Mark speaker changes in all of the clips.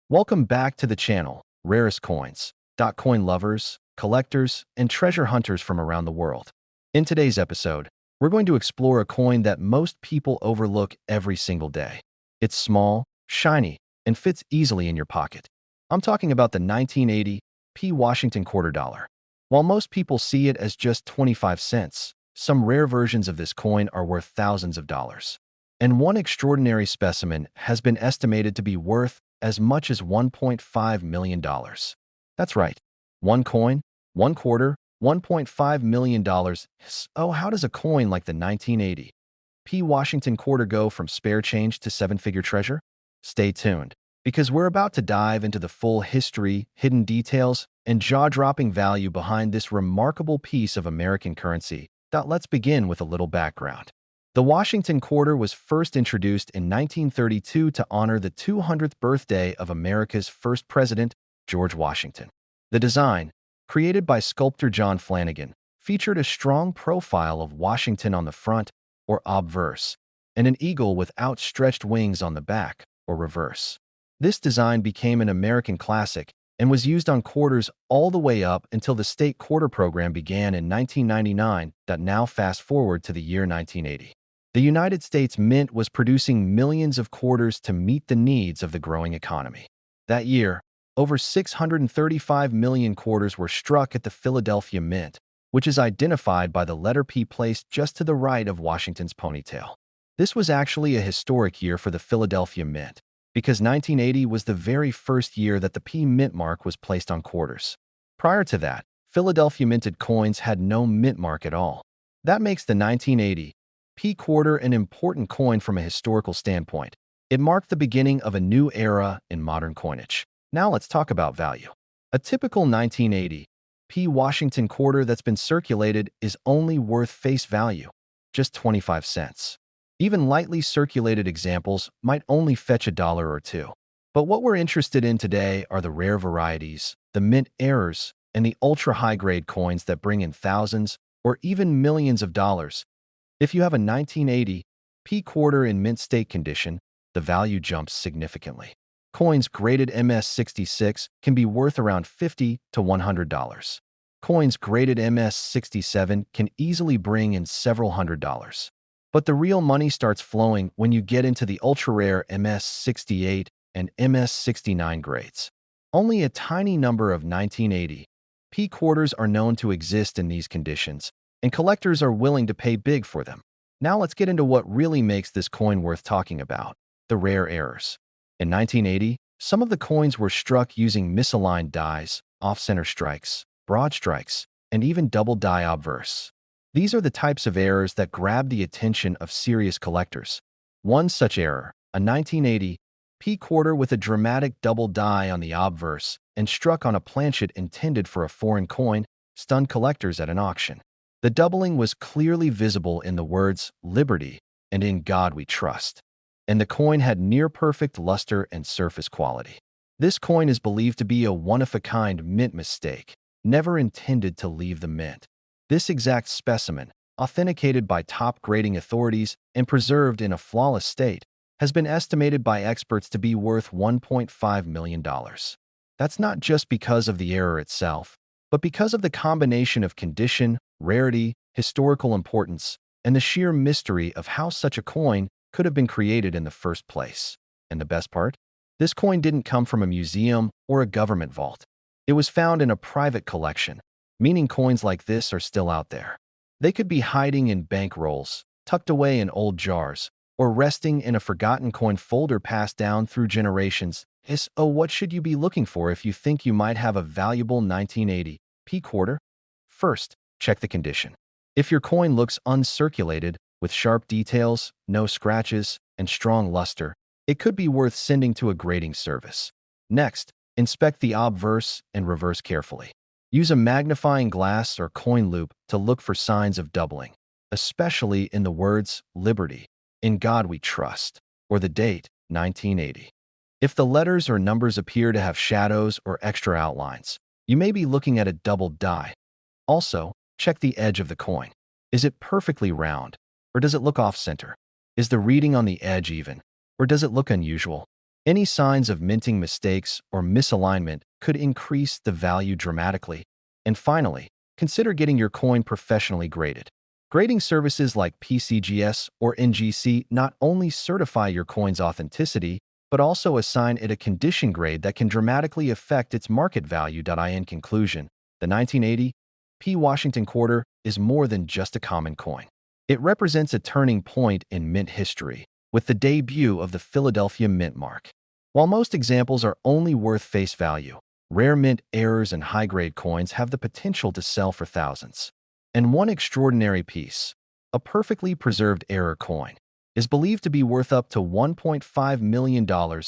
Speaker 1: Welcome back to the channel, Rarest Coins, coin lovers, collectors, and treasure hunters from around the world. In today's episode, we're going to explore a coin that most people overlook every single day. It's small, shiny, and fits easily in your pocket. I'm talking about the 1980 Washington quarter dollar. While most people see it as just 25 cents, some rare versions of this coin are worth thousands of dollars. And one extraordinary specimen has been estimated to be worth as much as $1.5 million. That's right. One coin, one quarter, $1.5 million. Oh, how does a coin like the 1980 Washington quarter go from spare change to seven-figure treasure? Stay tuned, because we're about to dive into the full history, hidden details, and jaw-dropping value behind this remarkable piece of American currency. Let's begin with a little background. The Washington quarter was first introduced in 1932 to honor the 200th birthday of America's first president, George Washington. The design, created by sculptor John Flanagan, featured a strong profile of Washington on the front, or obverse, and an eagle with outstretched wings on the back, or reverse. This design became an American classic and was used on quarters all the way up until the state quarter program began in 1999. Now fast forward to the year 1980. The United States Mint was producing millions of quarters to meet the needs of the growing economy. That year, over 635 million quarters were struck at the Philadelphia Mint, which is identified by the letter P placed just to the right of Washington's ponytail. This was actually a historic year for the Philadelphia Mint, because 1980 was the very first year that the P mint mark was placed on quarters. Prior to that, Philadelphia minted coins had no mint mark at all. That makes the 1980 P quarter an important coin from a historical standpoint. It marked the beginning of a new era in modern coinage. Now let's talk about value. A typical 1980 P Washington quarter that's been circulated is only worth face value, just 25 cents. Even lightly circulated examples might only fetch $1 or $2. But what we're interested in today are the rare varieties, the mint errors, and the ultra-high-grade coins that bring in thousands or even millions of dollars. If you have a 1980 P quarter in mint state condition, the value jumps significantly. Coins graded MS-66 can be worth around $50 to $100. Coins graded MS-67 can easily bring in several $100s. But the real money starts flowing when you get into the ultra-rare MS-68 and MS-69 grades. Only a tiny number of 1980 P quarters are known to exist in these conditions, and collectors are willing to pay big for them. Now let's get into what really makes this coin worth talking about, the rare errors. In 1980, some of the coins were struck using misaligned dies, off-center strikes, broad strikes, and even double die obverse. These are the types of errors that grab the attention of serious collectors. One such error, a 1980 P quarter with a dramatic double die on the obverse and struck on a planchet intended for a foreign coin, stunned collectors at an auction. The doubling was clearly visible in the words "Liberty" and "In God We Trust," and the coin had near-perfect luster and surface quality. This coin is believed to be a one-of-a-kind mint mistake, never intended to leave the mint. This exact specimen, authenticated by top grading authorities and preserved in a flawless state, has been estimated by experts to be worth $1.5 million. That's not just because of the error itself, but because of the combination of condition, rarity, historical importance, and the sheer mystery of how such a coin could have been created in the first place. And the best part? This coin didn't come from a museum or a government vault. It was found in a private collection, meaning coins like this are still out there. They could be hiding in bank rolls, tucked away in old jars, or resting in a forgotten coin folder passed down through generations. What should you be looking for if you think you might have a valuable 1980 P quarter? First, check the condition. If your coin looks uncirculated, with sharp details, no scratches, and strong luster, it could be worth sending to a grading service. Next, inspect the obverse and reverse carefully. Use a magnifying glass or coin loop to look for signs of doubling, especially in the words "Liberty," "In God We Trust," or the date, 1980. If the letters or numbers appear to have shadows or extra outlines, you may be looking at a double die. Also, check the edge of the coin. Is it perfectly round, or does it look off-center? Is the reading on the edge even, or does it look unusual? Any signs of minting mistakes or misalignment could increase the value dramatically. And finally, consider getting your coin professionally graded. Grading services like PCGS or NGC not only certify your coin's authenticity, but also assign it a condition grade that can dramatically affect its market value. In conclusion, the 1980 P. Washington quarter is more than just a common coin. It represents a turning point in mint history, with the debut of the Philadelphia Mint mark. While most examples are only worth face value, rare mint errors and high-grade coins have the potential to sell for thousands. And one extraordinary piece, a perfectly preserved error coin, is believed to be worth up to $1.5 million.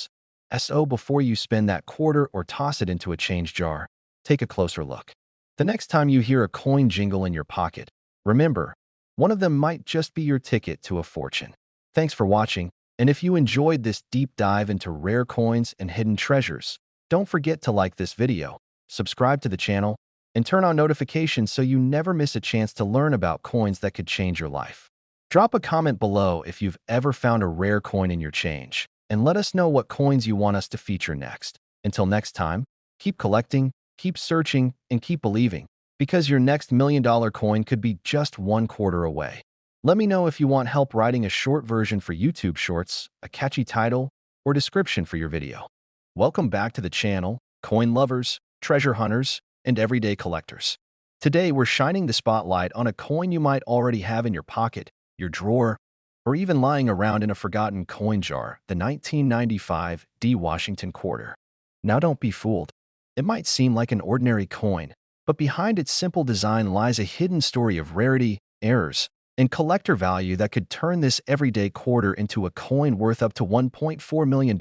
Speaker 1: So before you spend that quarter or toss it into a change jar, take a closer look. The next time you hear a coin jingle in your pocket, remember, one of them might just be your ticket to a fortune. Thanks for watching, and if you enjoyed this deep dive into rare coins and hidden treasures, don't forget to like this video, subscribe to the channel, and turn on notifications so you never miss a chance to learn about coins that could change your life. Drop a comment below if you've ever found a rare coin in your change, and let us know what coins you want us to feature next. Until next time, keep collecting, keep searching, and keep believing, because your next $1 million coin could be just one quarter away. Let me know if you want help writing a short version for YouTube Shorts, a catchy title, or description for your video. Welcome back to the channel, coin lovers, treasure hunters, and everyday collectors. Today, we're shining the spotlight on a coin you might already have in your pocket, your drawer, or even lying around in a forgotten coin jar, the 1995 D. Washington quarter. Now don't be fooled. It might seem like an ordinary coin, but behind its simple design lies a hidden story of rarity, errors, and collector value that could turn this everyday quarter into a coin worth up to $1.4 million.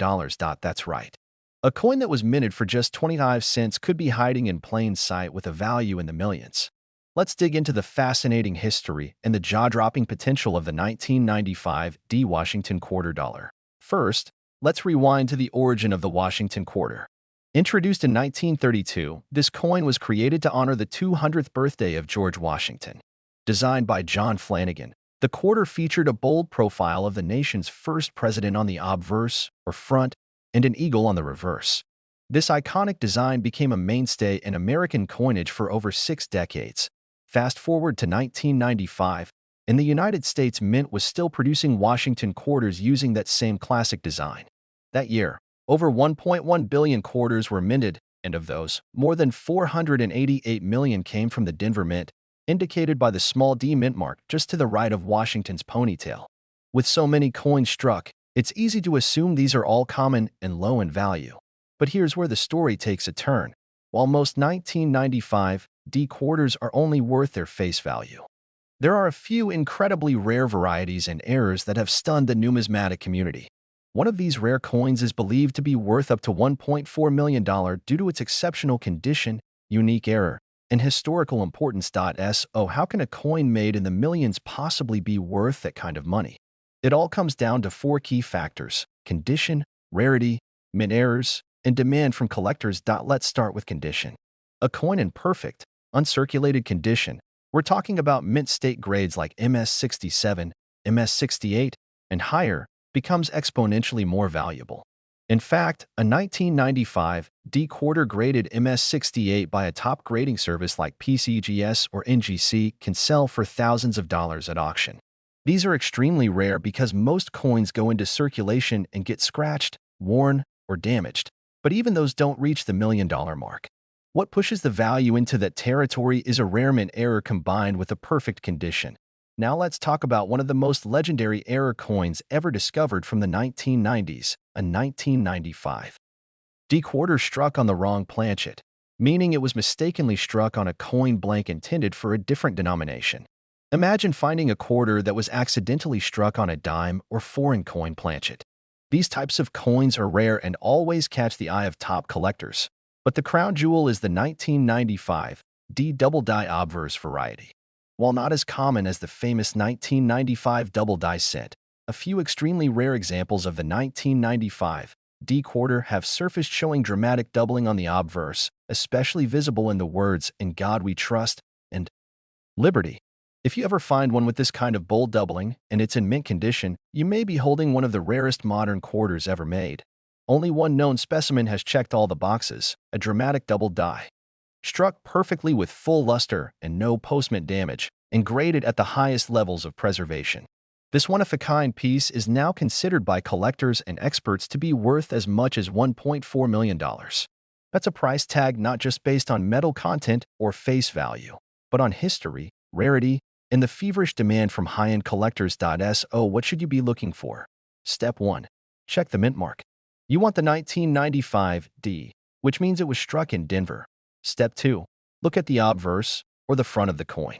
Speaker 1: That's right. A coin that was minted for just 25 cents could be hiding in plain sight with a value in the millions. Let's dig into the fascinating history and the jaw-dropping potential of the 1995 D. Washington quarter dollar. First, let's rewind to the origin of the Washington quarter. Introduced in 1932, this coin was created to honor the 200th birthday of George Washington. Designed by John Flanagan, the quarter featured a bold profile of the nation's first president on the obverse, or front, and an eagle on the reverse. This iconic design became a mainstay in American coinage for over 6 decades. Fast forward to 1995, and the United States Mint was still producing Washington quarters using that same classic design. That year, over 1.1 billion quarters were minted, and of those, more than 488 million came from the Denver Mint, indicated by the small D mint mark just to the right of Washington's ponytail. With so many coins struck, it's easy to assume these are all common and low in value. But here's where the story takes a turn. While most 1995 D quarters are only worth their face value, there are a few incredibly rare varieties and errors that have stunned the numismatic community. One of these rare coins is believed to be worth up to $1.4 million due to its exceptional condition, unique error, and historical importance. So how can a coin made in the millions possibly be worth that kind of money? It all comes down to 4 key factors: condition, rarity, mint errors, and demand from collectors. Let's start with condition. A coin in perfect, uncirculated condition, we're talking about mint state grades like MS67, MS68, and higher, becomes exponentially more valuable. In fact, a 1995 D quarter graded MS68 by a top grading service like PCGS or NGC can sell for thousands of dollars at auction. These are extremely rare because most coins go into circulation and get scratched, worn, or damaged, but even those don't reach the $1 million mark. What pushes the value into that territory is a rare mint error combined with a perfect condition. Now let's talk about one of the most legendary error coins ever discovered from the 1990s, a 1995 D quarter struck on the wrong planchet, meaning it was mistakenly struck on a coin blank intended for a different denomination. Imagine finding a quarter that was accidentally struck on a dime or foreign coin planchet. These types of coins are rare and always catch the eye of top collectors, but the crown jewel is the 1995 D double die obverse variety. While not as common as the famous 1995 double die set, a few extremely rare examples of the 1995 D quarter have surfaced showing dramatic doubling on the obverse, especially visible in the words "In God We Trust" and "Liberty." If you ever find one with this kind of bold doubling and it's in mint condition, you may be holding one of the rarest modern quarters ever made. Only one known specimen has checked all the boxes, a dramatic double die. Struck perfectly with full luster and no postment damage, and graded at the highest levels of preservation. This one-of-a-kind piece is now considered by collectors and experts to be worth as much as $1.4 million. That's a price tag not just based on metal content or face value, but on history, rarity, and the feverish demand from high-end collectors. So what should you be looking for? Step 1. Check the mint mark. You want the 1995 D, which means it was struck in Denver. Step 2. Look at the obverse, or the front of the coin.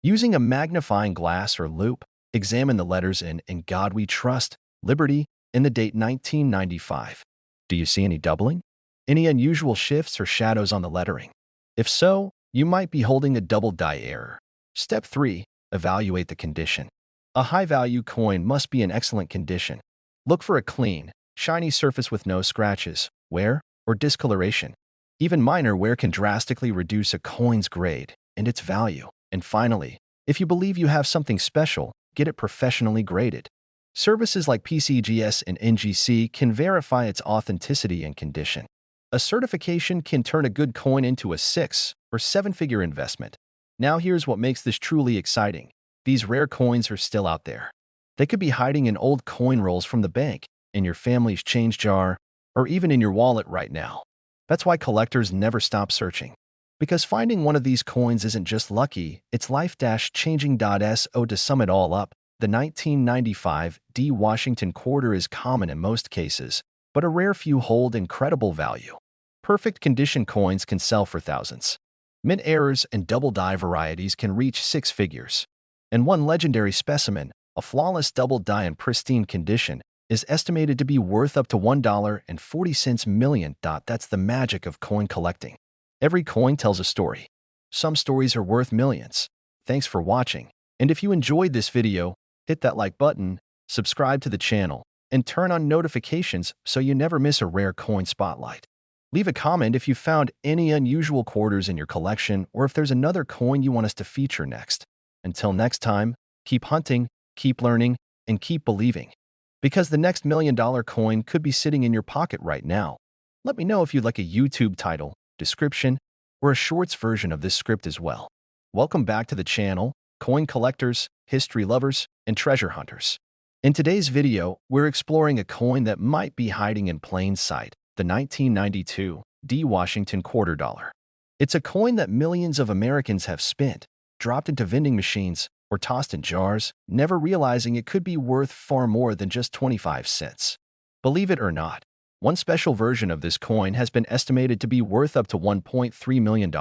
Speaker 1: Using a magnifying glass or loupe, examine the letters In God We Trust, Liberty, and the date 1995. Do you see any doubling? Any unusual shifts or shadows on the lettering? If so, you might be holding a double die error. Step 3. Evaluate the condition. A high-value coin must be in excellent condition. Look for a clean, shiny surface with no scratches, wear, or discoloration. Even minor wear can drastically reduce a coin's grade and its value. And finally, if you believe you have something special, get it professionally graded. Services like PCGS and NGC can verify its authenticity and condition. A certification can turn a good coin into a 6- or 7-figure investment. Now here's what makes this truly exciting. These rare coins are still out there. They could be hiding in old coin rolls from the bank, in your family's change jar, or even in your wallet right now. That's why collectors never stop searching. Because finding one of these coins isn't just lucky, it's life-changing. So to sum it all up, the 1995 D Washington quarter is common in most cases, but a rare few hold incredible value. Perfect condition coins can sell for thousands. Mint errors and double die varieties can reach 6 figures. And one legendary specimen, a flawless double die in pristine condition, is estimated to be worth up to $1.40 million. That's the magic of coin collecting. Every coin tells a story. Some stories are worth millions. Thanks for watching. And if you enjoyed this video, hit that like button, subscribe to the channel, and turn on notifications so you never miss a rare coin spotlight. Leave a comment if you found any unusual quarters in your collection or if there's another coin you want us to feature next. Until next time, keep hunting, keep learning, and keep believing. Because the next $1 million coin could be sitting in your pocket right now. Let me know if you'd like a YouTube title, description, or a shorts version of this script as well. Welcome back to the channel, coin collectors, history lovers, and treasure hunters. In today's video, we're exploring a coin that might be hiding in plain sight, the 1992 D Washington quarter dollar. It's a coin that millions of Americans have spent, dropped into vending machines, or tossed in jars, never realizing it could be worth far more than just 25 cents. Believe it or not, one special version of this coin has been estimated to be worth up to $1.3 million.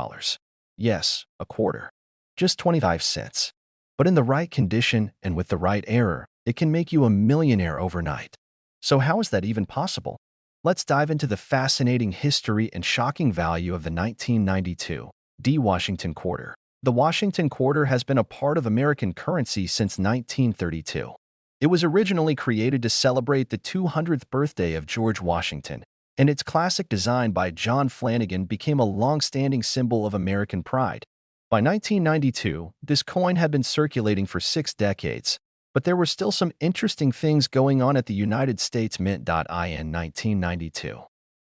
Speaker 1: Yes, a quarter. Just 25 cents. But in the right condition and with the right error, it can make you a millionaire overnight. So how is that even possible? Let's dive into the fascinating history and shocking value of the 1992 D Washington quarter. The Washington quarter has been a part of American currency since 1932. It was originally created to celebrate the 200th birthday of George Washington, and its classic design by John Flanagan became a long-standing symbol of American pride. By 1992, this coin had been circulating for 6 decades, but there were still some interesting things going on at the United States Mint. In 1992,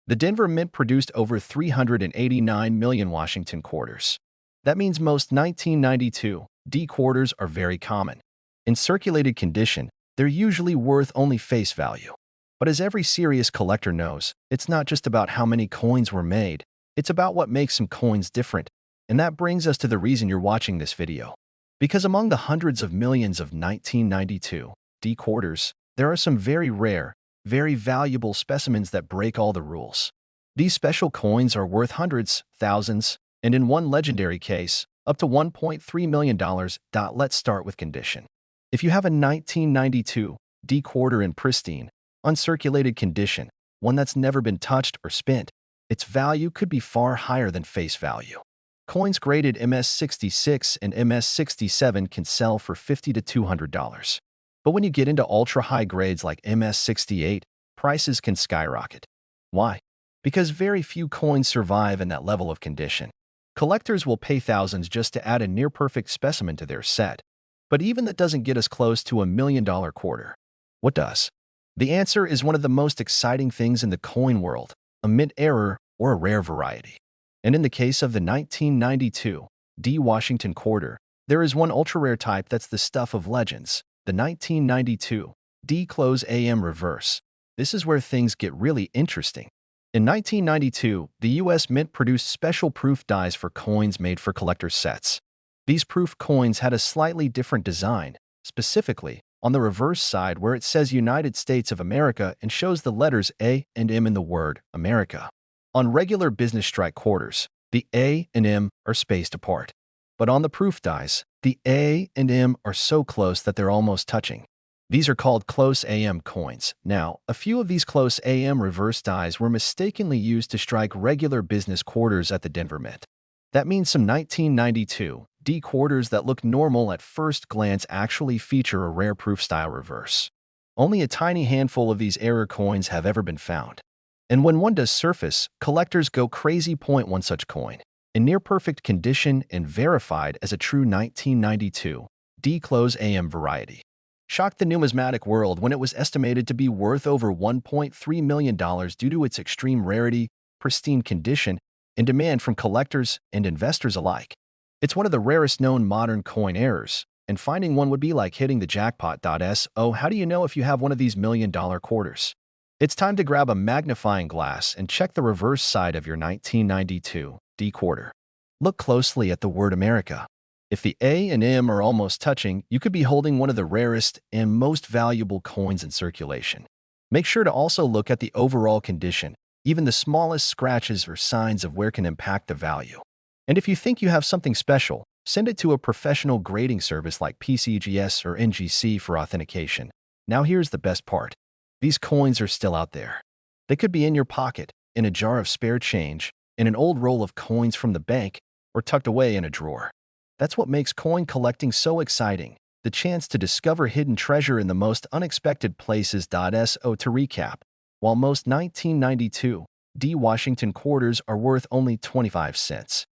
Speaker 1: the Denver Mint produced over 389 million Washington quarters. That means most 1992 D quarters are very common. In circulated condition, they're usually worth only face value. But as every serious collector knows, it's not just about how many coins were made, it's about what makes some coins different. And that brings us to the reason you're watching this video. Because among the hundreds of millions of 1992 D quarters, there are some very rare, very valuable specimens that break all the rules. These special coins are worth hundreds, thousands, and in one legendary case, up to $1.3 million. Let's start with condition. If you have a 1992 D quarter in pristine, uncirculated condition, one that's never been touched or spent, its value could be far higher than face value. Coins graded MS66 and MS67 can sell for $50 to $200. But when you get into ultra-high grades like MS68, prices can skyrocket. Why? Because very few coins survive in that level of condition. Collectors will pay thousands just to add a near-perfect specimen to their set. But even that doesn't get us close to $1 million quarter. What does? The answer is one of the most exciting things in the coin world, a mint error or a rare variety. And in the case of the 1992 D Washington quarter, there is one ultra-rare type that's the stuff of legends, the 1992 D close AM reverse. This is where things get really interesting. In 1992, the U.S. Mint produced special proof dies for coins made for collector's sets. These proof coins had a slightly different design, specifically on the reverse side where it says United States of America and shows the letters A and M in the word America. On regular business strike quarters, the A and M are spaced apart. But on the proof dies, the A and M are so close that they're almost touching. These are called close AM coins. Now, a few of these close AM reverse dies were mistakenly used to strike regular business quarters at the Denver Mint. That means some 1992 D quarters that look normal at first glance actually feature a rare proof-style reverse. Only a tiny handful of these error coins have ever been found. And when one does surface, collectors go crazy. Point one such coin, in near-perfect condition and verified as a true 1992 D close AM variety, shocked the numismatic world when it was estimated to be worth over $1.3 million due to its extreme rarity, pristine condition, and demand from collectors and investors alike. It's one of the rarest known modern coin errors, and finding one would be like hitting the jackpot. So how do you know if you have one of these million-dollar quarters? It's time to grab a magnifying glass and check the reverse side of your 1992 D quarter. Look closely at the word America. If the A and M are almost touching, you could be holding one of the rarest and most valuable coins in circulation. Make sure to also look at the overall condition. Even the smallest scratches or signs of wear can impact the value. And if you think you have something special, send it to a professional grading service like PCGS or NGC for authentication. Now here's the best part. These coins are still out there. They could be in your pocket, in a jar of spare change, in an old roll of coins from the bank, or tucked away in a drawer. That's what makes coin collecting so exciting, the chance to discover hidden treasure in the most unexpected places. So to recap, while most 1992 D Washington quarters are worth only 25 cents,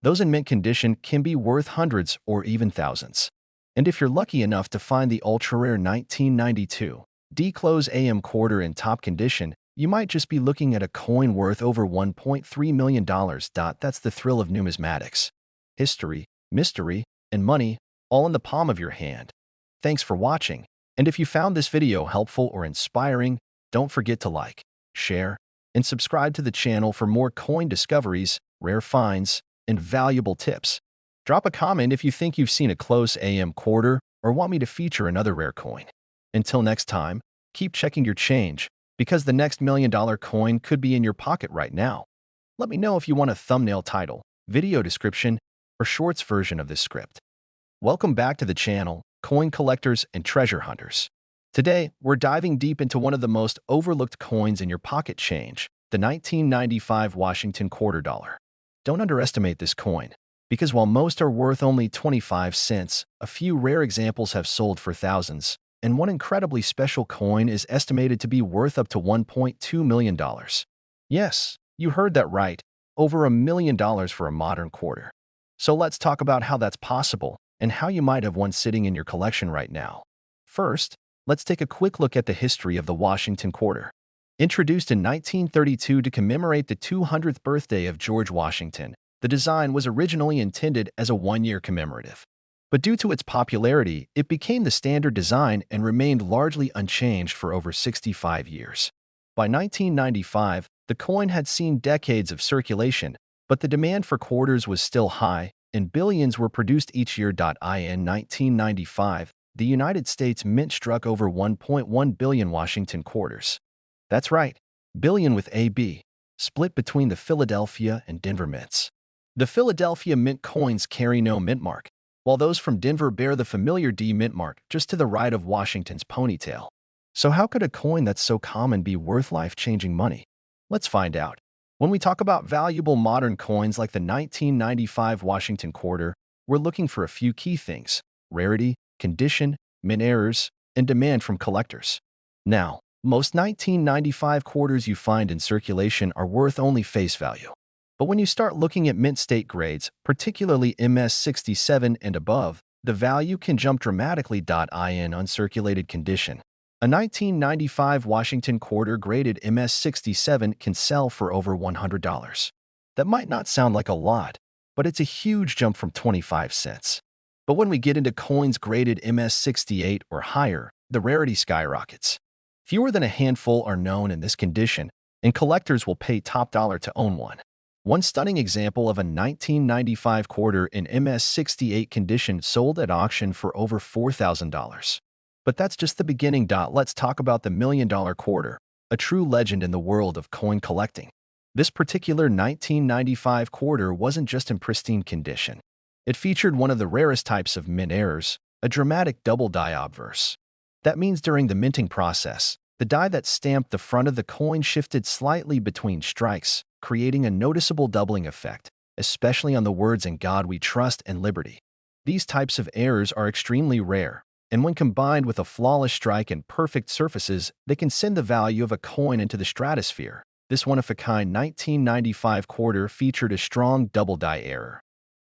Speaker 1: those in mint condition can be worth hundreds or even thousands. And if you're lucky enough to find the ultra-rare 1992 D close AM quarter in top condition, you might just be looking at a coin worth over $1.3 million. That's the thrill of numismatics. History, mystery, and money, all in the palm of your hand. Thanks for watching, and if you found this video helpful or inspiring, don't forget to like, share, and subscribe to the channel for more coin discoveries, rare finds, and valuable tips. Drop a comment if you think you've seen a close AM quarter or want me to feature another rare coin. Until next time, keep checking your change, because the next million-dollar coin could be in your pocket right now. Let me know if you want a thumbnail title, video description, or shorts version of this script. Welcome back to the channel, coin collectors and treasure hunters. Today, we're diving deep into one of the most overlooked coins in your pocket change, the 1995 Washington quarter dollar. Don't underestimate this coin, because while most are worth only 25 cents, a few rare examples have sold for thousands, and one incredibly special coin is estimated to be worth up to $1.2 million. Yes, you heard that right, over $1 million for a modern quarter. So let's talk about how that's possible and how you might have one sitting in your collection right now. First, let's take a quick look at the history of the Washington quarter. Introduced in 1932 to commemorate the 200th birthday of George Washington, the design was originally intended as a one-year commemorative. But due to its popularity, it became the standard design and remained largely unchanged for over 65 years. By 1995, the coin had seen decades of circulation, but the demand for quarters was still high, and billions were produced each year. In 1995, the United States Mint struck over 1.1 billion Washington quarters. That's right, billion with a B, split between the Philadelphia and Denver mints. The Philadelphia mint coins carry no mint mark, while those from Denver bear the familiar D mint mark just to the right of Washington's ponytail. So how could a coin that's so common be worth life-changing money? Let's find out. When we talk about valuable modern coins like the 1995 Washington quarter, we're looking for a few key things: rarity, condition, mint errors, and demand from collectors. Now, most 1995 quarters you find in circulation are worth only face value. But when you start looking at mint state grades, particularly MS 67 and above, the value can jump dramatically. In uncirculated condition, A 1995 Washington quarter graded MS-67 can sell for over $100. That might not sound like a lot, but it's a huge jump from 25 cents. But when we get into coins graded MS-68 or higher, the rarity skyrockets. Fewer than a handful are known in this condition, and collectors will pay top dollar to own one. One stunning example of a 1995 quarter in MS-68 condition sold at auction for over $4,000. But that's just the beginning. Let's talk about the $1,000,000 quarter, a true legend in the world of coin collecting. This particular 1995 quarter wasn't just in pristine condition. It featured one of the rarest types of mint errors, a dramatic double die obverse. That means during the minting process, the die that stamped the front of the coin shifted slightly between strikes, creating a noticeable doubling effect, especially on the words "In God We Trust" and "Liberty." These types of errors are extremely rare, and when combined with a flawless strike and perfect surfaces, they can send the value of a coin into the stratosphere. This one-of-a-kind 1995 quarter featured a strong double die error,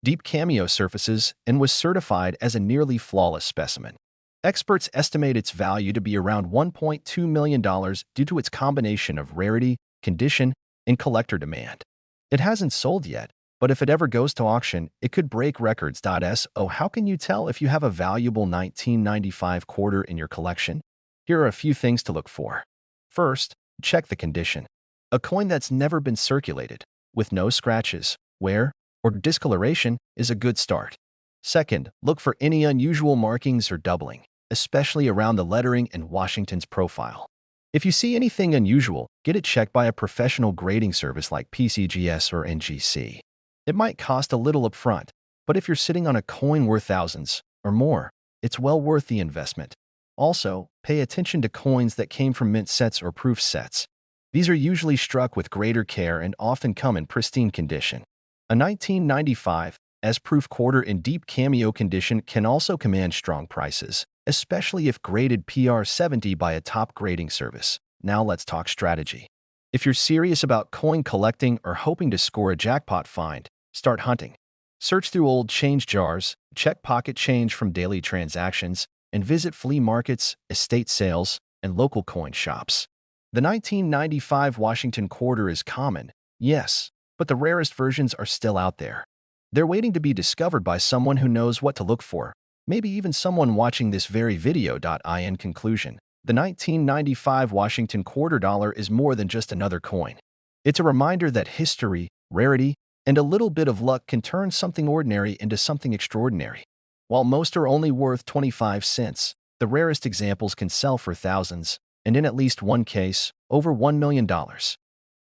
Speaker 1: deep cameo surfaces, and was certified as a nearly flawless specimen. Experts estimate its value to be around $1.2 million due to its combination of rarity, condition, and collector demand. It hasn't sold yet, but if it ever goes to auction, it could break records. So how can you tell if you have a valuable 1995 quarter in your collection? Here are a few things to look for. First, check the condition. A coin that's never been circulated, with no scratches, wear, or discoloration is a good start. Second, look for any unusual markings or doubling, especially around the lettering and Washington's profile. If you see anything unusual, get it checked by a professional grading service like PCGS or NGC. It might cost a little upfront, but if you're sitting on a coin worth thousands or more, it's well worth the investment. Also, pay attention to coins that came from mint sets or proof sets. These are usually struck with greater care and often come in pristine condition. A 1995 S-proof quarter in deep cameo condition can also command strong prices, especially if graded PR70 by a top grading service. Now let's talk strategy. If you're serious about coin collecting or hoping to score a jackpot find, start hunting. Search through old change jars, check pocket change from daily transactions, and visit flea markets, estate sales, and local coin shops. The 1995 Washington quarter is common, yes, but the rarest versions are still out there. They're waiting to be discovered by someone who knows what to look for, maybe even someone watching this very video. In conclusion, the 1995 Washington quarter dollar is more than just another coin. It's a reminder that history, rarity, and a little bit of luck can turn something ordinary into something extraordinary. While most are only worth 25 cents, the rarest examples can sell for thousands, and in at least one case, over $1 million.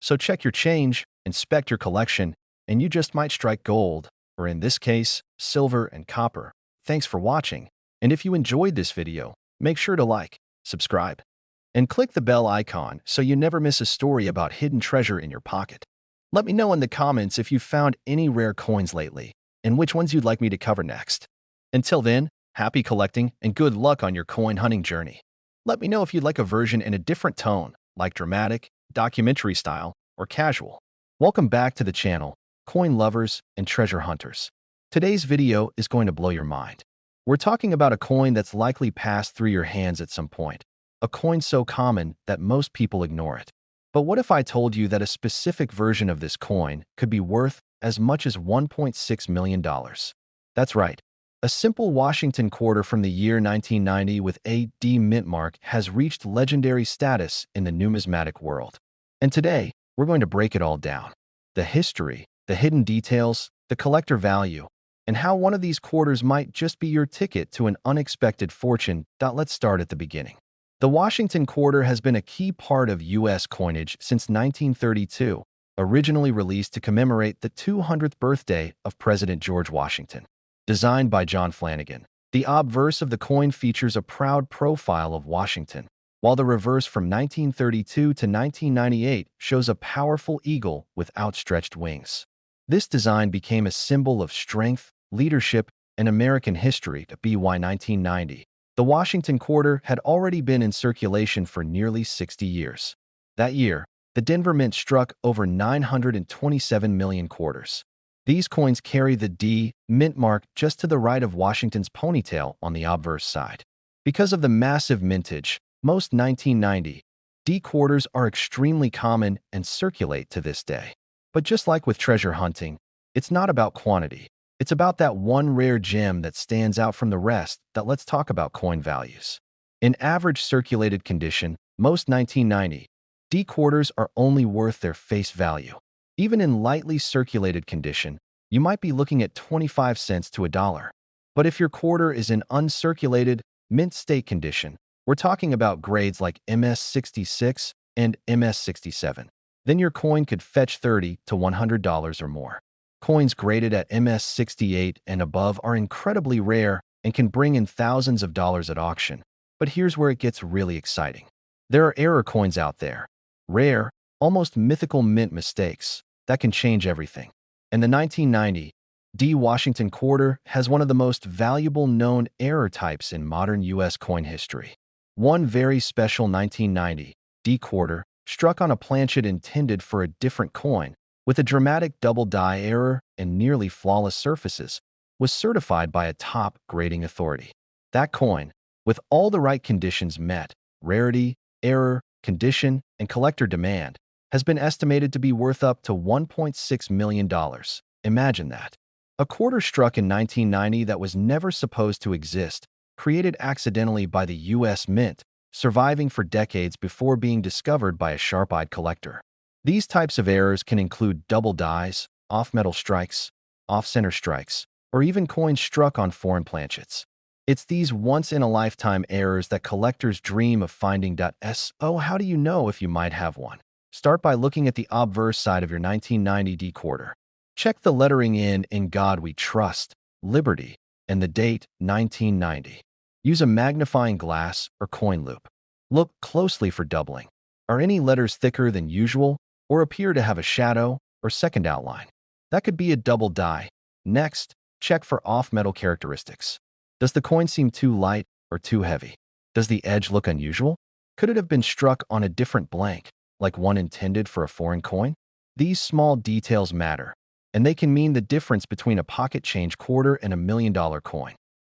Speaker 1: So check your change, inspect your collection, and you just might strike gold, or in this case, silver and copper. Thanks for watching, and if you enjoyed this video, make sure to like, subscribe, and click the bell icon so you never miss a story about hidden treasure in your pocket. Let me know in the comments if you've found any rare coins lately, and which ones you'd like me to cover next. Until then, happy collecting and good luck on your coin hunting journey. Let me know if you'd like a version in a different tone, like dramatic, documentary style, or casual. Welcome back to the channel, coin lovers and treasure hunters. Today's video is going to blow your mind. We're talking about a coin that's likely passed through your hands at some point, a coin so common that most people ignore it. But what if I told you that a specific version of this coin could be worth as much as $1.6 million? That's right. A simple Washington quarter from the year 1990 with a D mint mark has reached legendary status in the numismatic world. And today, we're going to break it all down. The history, the hidden details, the collector value, and how one of these quarters might just be your ticket to an unexpected fortune. Let's start at the beginning. The Washington quarter has been a key part of U.S. coinage since 1932, originally released to commemorate the 200th birthday of President George Washington. Designed by John Flanagan, the obverse of the coin features a proud profile of Washington, while the reverse from 1932 to 1998 shows a powerful eagle with outstretched wings. This design became a symbol of strength, leadership, and American history. By 1990, the Washington quarter had already been in circulation for nearly 60 years. That year, the Denver Mint struck over 927 million quarters. These coins carry the D mint mark just to the right of Washington's ponytail on the obverse side. Because of the massive mintage, Most 1990 D quarters are extremely common and circulate to this day. But just like with treasure hunting, it's not about quantity. It's about that one rare gem that stands out from the rest. That let's talk about coin values. In average circulated condition, most 1990 D quarters are only worth their face value. Even in lightly circulated condition, you might be looking at 25 cents to a dollar. But if your quarter is in uncirculated, mint state condition, we're talking about grades like MS-66 and MS-67, then your coin could fetch $30 to $100 or more. Coins graded at MS-68 and above are incredibly rare and can bring in thousands of dollars at auction. But here's where it gets really exciting. There are error coins out there. Rare, almost mythical mint mistakes that can change everything. And the 1990 D Washington quarter has one of the most valuable known error types in modern U.S. coin history. One very special 1990 D quarter, struck on a planchet intended for a different coin, with a dramatic double die error and nearly flawless surfaces, was certified by a top grading authority. That coin, with all the right conditions met, rarity, error, condition, and collector demand, has been estimated to be worth up to $1.6 million. Imagine that. A quarter struck in 1990 that was never supposed to exist, created accidentally by the U.S. Mint, surviving for decades before being discovered by a sharp-eyed collector. These types of errors can include double dies, off-metal strikes, off-center strikes, or even coins struck on foreign planchets. It's these once-in-a-lifetime errors that collectors dream of finding. So how do you know if you might have one? Start by looking at the obverse side of your 1990 D quarter. Check the lettering In God We Trust, Liberty, and the date, 1990. Use a magnifying glass or coin loop. Look closely for doubling. Are any letters thicker than usual or appear to have a shadow or second outline? That could be a double die. Next, check for off-metal characteristics. Does the coin seem too light or too heavy? Does the edge look unusual? Could it have been struck on a different blank, like one intended for a foreign coin? These small details matter, and they can mean the difference between a pocket change quarter and $1 million coin.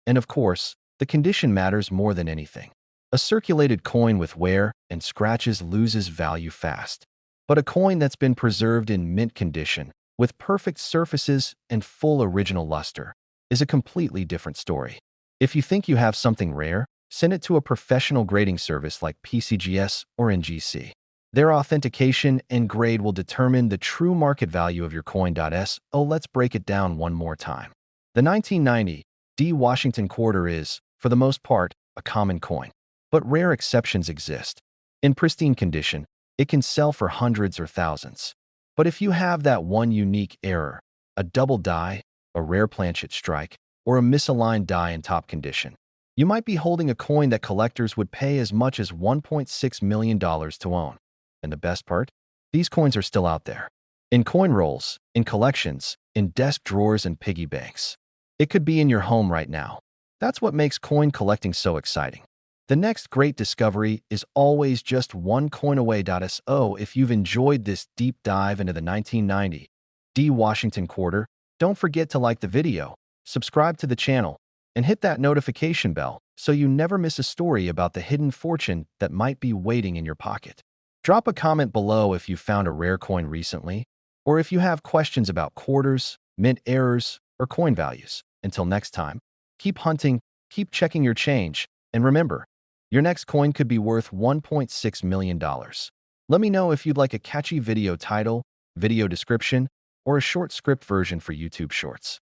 Speaker 1: And of course, the condition matters more than anything. A circulated coin with wear and scratches loses value fast. But a coin that's been preserved in mint condition, with perfect surfaces and full original luster, is a completely different story. If you think you have something rare, send it to a professional grading service like PCGS or NGC. Their authentication and grade will determine the true market value of your coin. Let's break it down one more time. The 1990 D Washington quarter is, for the most part, a common coin. But rare exceptions exist. In pristine condition, it can sell for hundreds or thousands. But if you have that one unique error, a double die, a rare planchet strike, or a misaligned die in top condition, you might be holding a coin that collectors would pay as much as $1.6 million to own. And the best part? These coins are still out there. In coin rolls, in collections, in desk drawers and piggy banks. It could be in your home right now. That's what makes coin collecting so exciting. The next great discovery is always just one coin away. So if you've enjoyed this deep dive into the 1990 D Washington quarter, don't forget to like the video, subscribe to the channel, and hit that notification bell so you never miss a story about the hidden fortune that might be waiting in your pocket. Drop a comment below if you found a rare coin recently, or if you have questions about quarters, mint errors, or coin values. Until next time, keep hunting, keep checking your change, and remember, your next coin could be worth $1.6 million. Let me know if you'd like a catchy video title, video description, or a short script version for YouTube Shorts.